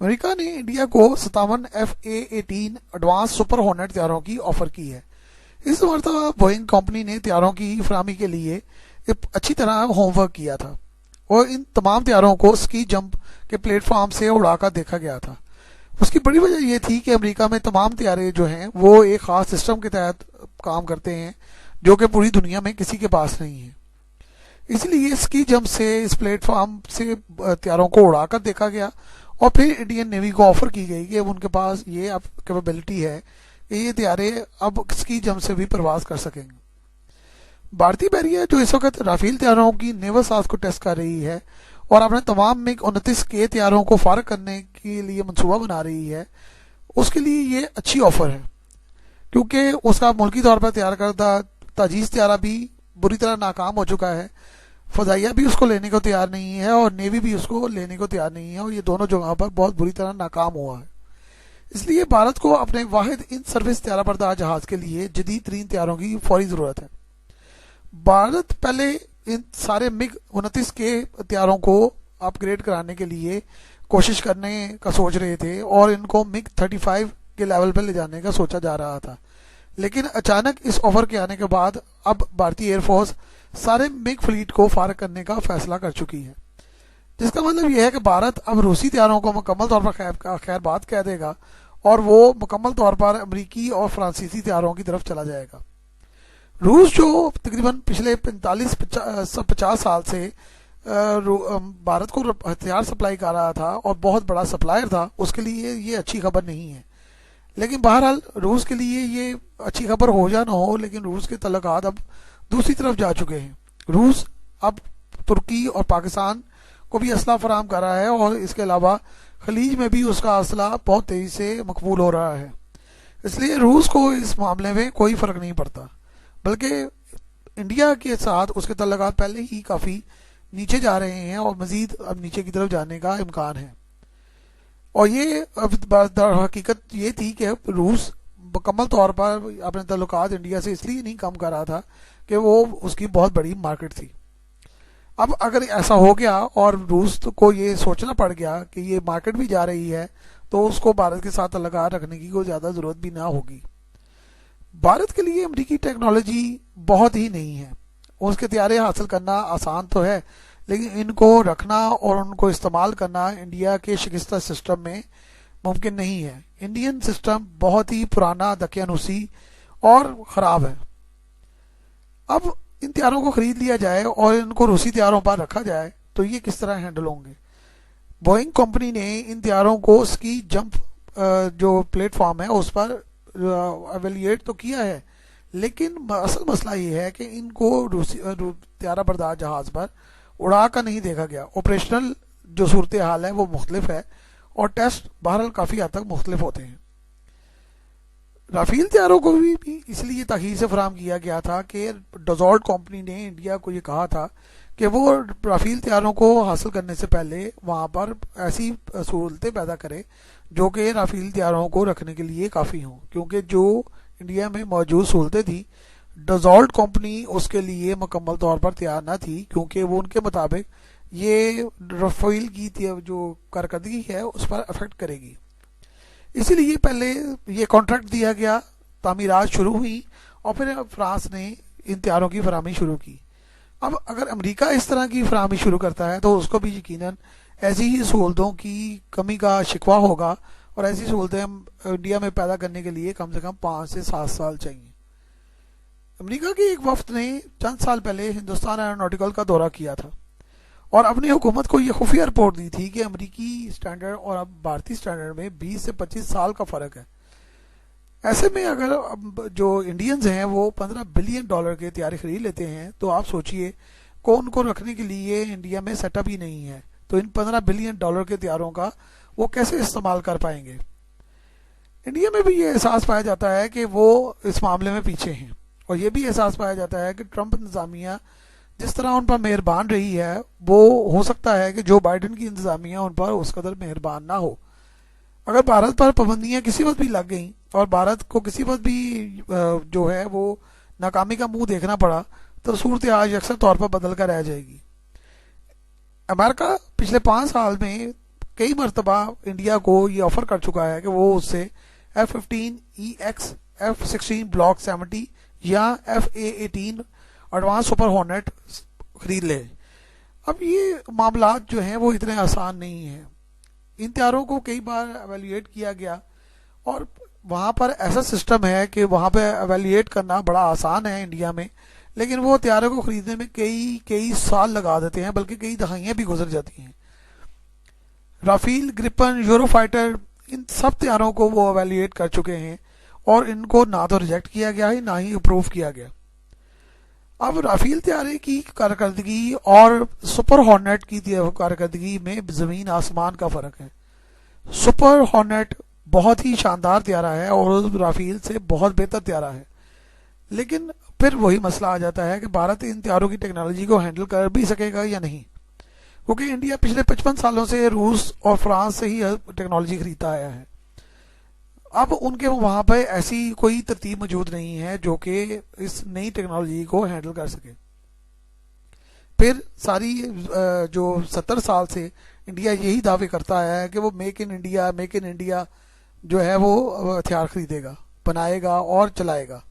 America ने India को 57 FA-18 advance super hornet तैयारों की ऑफर की है। इस मरतबा बोइंग कंपनी ने तैयारों की फराहमी के लिए एक अच्छी तरह होमवर्क किया था और इन तमाम तैयारों को स्की जंप के प्लेटफॉर्म से उड़ाकर देखा गया था। उसकी बड़ी वजह यह थी कि अमेरिका में तमाम तैयारे जो हैं वो एक ख़ास सिस्टम के तहत काम करते हैं जो कि पूरी दुनिया में किसी के पास नहीं है। इसलिए स्की जंप से इस प्लेटफॉर्म से तैयारों को उड़ाकर देखा गया और फिर इंडियन नेवी को ऑफर की गई कि उनके पास ये अब कैपेबिलिटी है कि ये तैयारे अब स्की जंप से भी प्रवास कर सकेंगे। भारतीय बैरियर जो इस वक्त राफेल तैयारों की नेवल साथ को टेस्ट कर रही है और अपने तमाम मिग 29 के तैयारों को फारग करने के लिए मंसूबा बना रही है, उसके लिए ये अच्छी ऑफर है क्योंकि उसका मुल्की तौर पर तैयार करदा ताजीज़ तैयारा भी बुरी तरह नाकाम हो चुका है। फजाइया भी उसको लेने को तैयार नहीं है और नेवी भी उसको लेने को तैयार नहीं है और ये दोनों जगह पर बहुत बुरी तरह नाकाम हुआ है। इसलिए भारत को अपने वाहिद इन सर्विस तैयारा बरदार जहाज के लिए जदीद तरीन तैयारों की फौरी ज़रूरत है। भारत पहले इन सारे मिग 29 के तैयारों को अपग्रेड कराने के लिए कोशिश करने का सोच रहे थे और इनको मिग 35 के लेवल पर ले जाने का सोचा जा रहा था, लेकिन अचानक इस ऑफर के आने के बाद अब भारतीय एयरफोर्स सारे मिग फ्लीट को फारग करने का फैसला कर चुकी है, जिसका मतलब यह है कि भारत अब रूसी तैयारों को मुकम्मल तौर पर खैर बात कह देगा और वो मुकम्मल तौर पर अमरीकी और फ्रांसीसी तैयारों की तरफ चला जाएगा। रूस जो तकरीबन पिछले 50 साल से भारत को हथियार सप्लाई कर रहा था और बहुत बड़ा सप्लायर था, उसके लिए ये अच्छी खबर नहीं है। लेकिन बहरहाल रूस के लिए ये अच्छी खबर हो या ना हो, लेकिन रूस के तल्लुकात अब दूसरी तरफ जा चुके हैं। रूस अब तुर्की और पाकिस्तान को भी असला फराहम कर रहा है और इसके अलावा खलीज में भी उसका असला बहुत तेज़ी से मकबूल हो रहा है। इसलिए रूस को इस मामले में कोई फ़र्क नहीं पड़ता, बल्कि इंडिया के साथ उसके तल्लुकात पहले ही काफ़ी नीचे जा रहे हैं और मज़ीद अब नीचे की तरफ जाने का इम्कान है। और ये हकीकत ये थी कि रूस मुकम्मल तौर पर अपने तल्लुकात इंडिया से इसलिए नहीं कम कर रहा था कि वो उसकी बहुत बड़ी मार्केट थी। अब अगर ऐसा हो गया और रूस को ये सोचना पड़ गया कि ये मार्केट भी जा रही है, तो उसको भारत के साथ तल्लुकात रखने की कोई ज़्यादा ज़रूरत भी ना होगी। भारत के लिए अमेरिकी टेक्नोलॉजी बहुत ही नहीं है। उसके तैयारे हासिल करना आसान तो है, लेकिन इनको रखना और उनको इस्तेमाल करना इंडिया के शिकस्त सिस्टम में मुमकिन नहीं है। इंडियन सिस्टम बहुत ही पुराना, दकियानूसी और ख़राब है। अब इन तैयारों को ख़रीद लिया जाए और इनको रूसी तैयारों पर रखा जाए तो ये किस तरह हैंडल होंगे। बोइंग कंपनी ने इन तैयारों को स्की जंप जो प्लेटफॉर्म है उस पर एवेल्यूएट तो किया है, लेकिन असल मसला ये है कि इनको रूसी तैयारा बरदार जहाज पर उड़ा कर नहीं देखा गया। ऑपरेशनल जो सूरत हाल है वो मुख्तलिफ है और टेस्ट बहरहाल काफ़ी हद तक मुख्तलिफ होते हैं। राफेल तैयारों को भी इसलिए ताख़ीर से फराहम किया गया था कि डजॉल्ट कंपनी ने इंडिया को ये कहा था कि वो राफेल तैयारों को हासिल करने से पहले वहाँ पर ऐसी सहूलतें पैदा करे जो कि राफेल तैयारों को रखने के लिए काफ़ी हों, क्योंकि जो इंडिया में मौजूद सहूलतें थी डजॉल्ट कंपनी उसके लिए मुकम्मल तौर पर तैयार ना थी, क्योंकि वो उनके मुताबिक ये राफेल की जो कारकर्दगी है उस पर अफेक्ट करेगी। इसीलिए पहले ये कॉन्ट्रैक्ट दिया गया, तामीरात शुरू हुई और फिर फ्रांस ने इन तैयारों की फराहमी शुरू की। अब अगर अमेरिका इस तरह की फराहमी शुरू करता है तो उसको भी यकीनन ऐसी ही सहूलतों की कमी का शिकवा होगा और ऐसी सहूलतें इंडिया में पैदा करने के लिए कम से कम 5 से 7 साल चाहिए। अमेरिका के एक वफ्द ने चंद साल पहले हिंदुस्तान एरोनॉटिकल का दौरा किया था और अपनी हुकूमत को यह खुफिया रिपोर्ट दी थी कि अमेरिकी स्टैंडर्ड और अब भारतीय स्टैंडर्ड में 20 से 25 साल का फ़र्क है। ऐसे में अगर जो इंडियंस हैं वो $15 बिलियन के तैयारी खरीद लेते हैं तो आप सोचिए को उनको रखने के लिए इंडिया में सेटअप ही नहीं है, तो इन $15 बिलियन के तैयारों का वो कैसे इस्तेमाल कर पाएंगे। इंडिया में भी ये एहसास पाया जाता है कि वो इस मामले में पीछे हैं और ये भी एहसास पाया जाता है कि ट्रंप इंतज़ामिया जिस तरह उन पर मेहरबान रही है वो हो सकता है कि जो बाइडन की इंतज़ामिया उन पर उस कदर मेहरबान ना हो। अगर भारत पर पाबंदियां किसी वक्त भी लग गई और भारत को किसी वक्त भी जो है वो नाकामी का मुंह देखना पड़ा तो सूरत आज अक्सर तौर पर बदल कर रह जाएगी। अमेरिका पिछले 5 साल में कई मरतबा इंडिया को ये ऑफर कर चुका है कि वो उससे F-15EX, F-16 ब्लॉक 70 या FA-18 एडवांस सुपर हॉर्नेट खरीद ले। अब ये मामला जो हैं वो इतने आसान नहीं हैं। इन तैयारों को कई बार एवेल्युएट किया गया और वहाँ पर ऐसा सिस्टम है कि वहाँ पे एवेल्युएट करना बड़ा आसान है इंडिया में, लेकिन वो तैयारों को खरीदने में कई कई साल लगा देते हैं, बल्कि कई दहाइयाँ भी गुजर जाती हैं। राफेल, ग्रिपन, यूरोफाइटर, इन सब तैयारों को वो एवेल्युएट कर चुके हैं और इनको ना तो रिजेक्ट किया गया है ना ही अप्रूव किया गया। अब राफेल तैयारे की कारकर्दगी और सुपर हॉर्नेट की कारकर्दगी में जमीन आसमान का फर्क है। सुपर हॉर्नेट बहुत ही शानदार तैयारा है और राफेल से बहुत बेहतर तैयारा है, लेकिन फिर वही मसला आ जाता है कि भारत इन तैयारों की टेक्नोलॉजी को हैंडल कर भी सकेगा या नहीं, क्योंकि इंडिया पिछले 55 सालों से रूस और फ्रांस से ही टेक्नोलॉजी खरीदता आया है। अब उनके वहां पर ऐसी कोई तरतीब मौजूद नहीं है जो कि इस नई टेक्नोलॉजी को हैंडल कर सके। फिर सारी जो 70 साल से इंडिया यही दावे करता है कि वो मेक इन इंडिया जो है वो हथियार खरीदेगा, बनाएगा और चलाएगा,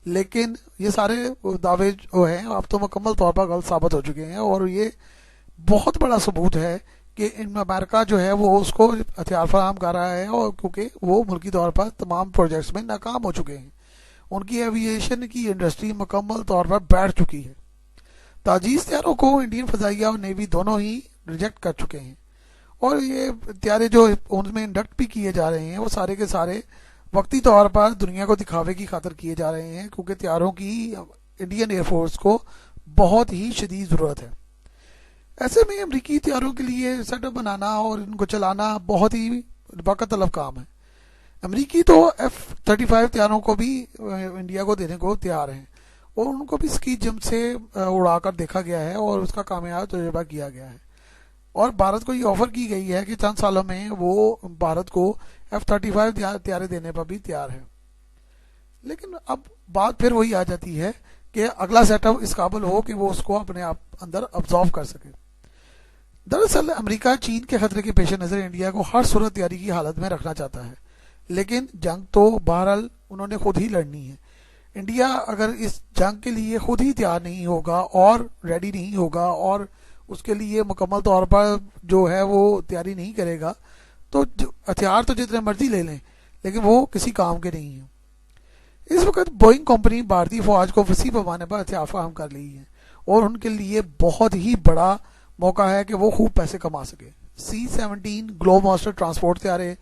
लेकिन ये सारे दावे जो हैं अब तो मुकम्मल तौर पर गलत साबित हो चुके हैं और ये बहुत बड़ा सबूत है कि इन अमेरिका जो है वो उसको हथियार फराहम कर रहा है, और क्योंकि वो मुल्की तौर पर तमाम प्रोजेक्ट्स में नाकाम हो चुके हैं। उनकी एविएशन की इंडस्ट्री मुकम्मल तौर पर बैठ चुकी है। ताजीज़ तैयारों को इंडियन फजाइया और नेवी दोनों ही रिजेक्ट कर चुके हैं और ये तैयारे जो उनमें इंडक्ट भी किए जा रहे हैं वो सारे के सारे वक्ती तौर पर दुनिया को दिखावे की खातिर किए जा रहे हैं, क्योंकि तैयारों की इंडियन एयरफोर्स को बहुत ही शदीद ज़रूरत है। ऐसे में अमरीकी तैयारों के लिए सेटअप बनाना और इनको चलाना बहुत ही वक़्त तलब काम है। अमरीकी तो F-35 तैयारों को भी इंडिया को देने को तैयार हैं और उनको भी स्की जंप से उड़ाकर देखा गया है और उसका कामयाब तजुर्बा किया गया है और भारत को ये ऑफर की गई है कि चंद सालों में वो भारत को F-35 तैयारे देने पर भी तैयार है। लेकिन अब बात फिर वही आ जाती है कि अगला सेटअप इस काबिल हो कि वो उसको अपने आप अंदर अब्जॉर्व कर सके। दरअसल अमेरिका चीन के खतरे के पेश नज़र इंडिया को हर सूरत तैयारी की हालत में रखना चाहता है, लेकिन जंग तो बहरहाल उन्होंने खुद ही लड़नी है। इंडिया अगर इस जंग के लिए खुद ही तैयार नहीं होगा और रेडी नहीं होगा और उसके लिए मुकम्मल तौर पर जो है वो तैयारी नहीं करेगा, तो हथियार तो जितने मर्जी ले लें लेकिन वो किसी काम के नहीं है। इस वक्त बोइंग कंपनी भारतीय फौज को वसी पैमाने पर हथियार फराहम कर रही है और उनके लिए बहुत ही बड़ा मौका है कि वो खूब पैसे कमा सके। C-17 ग्लोबमास्टर ट्रांसपोर्ट तैयारे,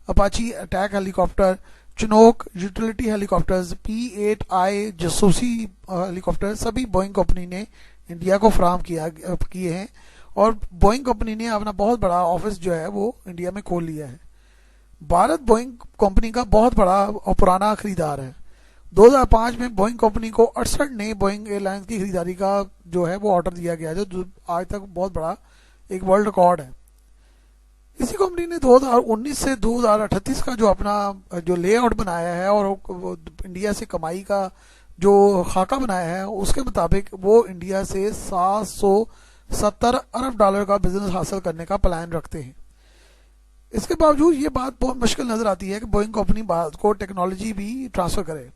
Apache attack helicopter, Chinook utility helicopters, P-8I जासूसी हेलीकॉप्टर सभी बोइंग कंपनी ने इंडिया को फराहम किए हैं और बोइंग कंपनी ने अपना बहुत बड़ा ऑफिस जो है वो इंडिया में खोल लिया है। भारत बोइंग कंपनी का बहुत बड़ा और पुराना खरीदार है। 2005 में बोइंग कंपनी को 68 नए बोइंग एयरलाइंस की खरीदारी का जो है वो ऑर्डर दिया गया, जो आज तक बहुत बड़ा एक वर्ल्ड रिकॉर्ड है। इसी कंपनी ने 2019 से 2038 का जो अपना जो लेआउट बनाया है और इंडिया से कमाई का जो खाका बनाया है उसके मुताबिक वो इंडिया से 770 अरब डॉलर का बिजनेस हासिल करने का प्लान रखते हैं। इसके बावजूद ये बात बहुत मुश्किल नजर आती है कि बोइंग कंपनी भारत को टेक्नोलॉजी भी ट्रांसफर करे।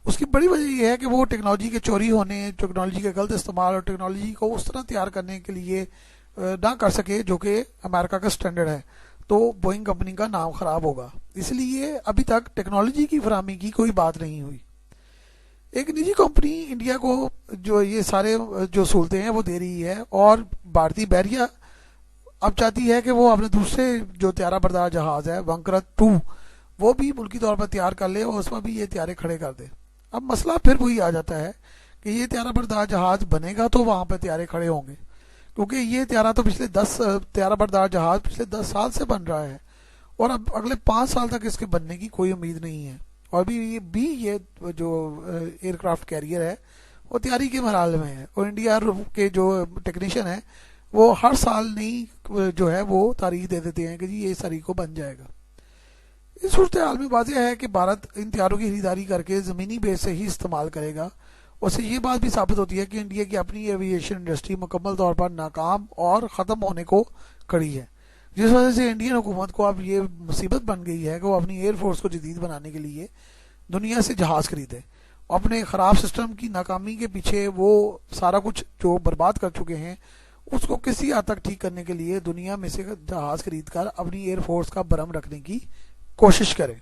उसकी बड़ी वजह यह है कि वो टेक्नोलॉजी के चोरी होने, टेक्नोलॉजी के गलत इस्तेमाल और टेक्नोलॉजी को उस तरह तैयार करने के लिए ना कर सके जो कि अमेरिका का स्टैंडर्ड है, तो बोइंग कंपनी का नाम खराब होगा। इसलिए अभी तक टेक्नोलॉजी की फराहमी की कोई बात नहीं हुई। एक निजी कंपनी इंडिया को जो ये सारे जो सहूलतें हैं वो दे रही है और भारतीय बहरिया अब चाहती है कि वो अपने दूसरे जो त्यारा बरदार जहाज है वंकरत 2 वो भी मुल्की तौर पर तैयार कर ले और उसमें भी ये त्यारे खड़े कर दे। अब मसला फिर वही आ जाता है कि ये त्यारा बरदार जहाज बनेगा तो वहां पर त्यारे खड़े होंगे, क्योंकि ये त्यारा तो त्यारा बरदार जहाज पिछले 10 साल से बन रहा है और अब अगले 5 साल तक इसके बनने की कोई उम्मीद नहीं है। और भी ये जो एयरक्राफ्ट कैरियर है वो तैयारी के मराहल में है और इंडिया के जो टेक्नीशियन है वो हर साल नई जो है वो तारीख दे देते हैं कि जी ये इस तारीख को बन जाएगा। इस सूरत हाल में वाज़ेह है कि भारत इन तैयारों की खरीदारी करके ज़मीनी बेस से ही इस्तेमाल करेगा। उससे ये बात भी साबित होती है कि इंडिया की अपनी एविएशन इंडस्ट्री मुकम्मल तौर पर नाकाम और ख़त्म होने को खड़ी है। जिस वजह से इंडियन हुकूमत को अब ये मुसीबत बन गई है कि वो अपनी एयरफोर्स को जदीद बनाने के लिए दुनिया से जहाज खरीदे। अपने खराब सिस्टम की नाकामी के पीछे वो सारा कुछ जो बर्बाद कर चुके हैं उसको किसी हद तक ठीक करने के लिए दुनिया में से जहाज खरीद कर अपनी एयरफोर्स का बरम रखने की कोशिश करें।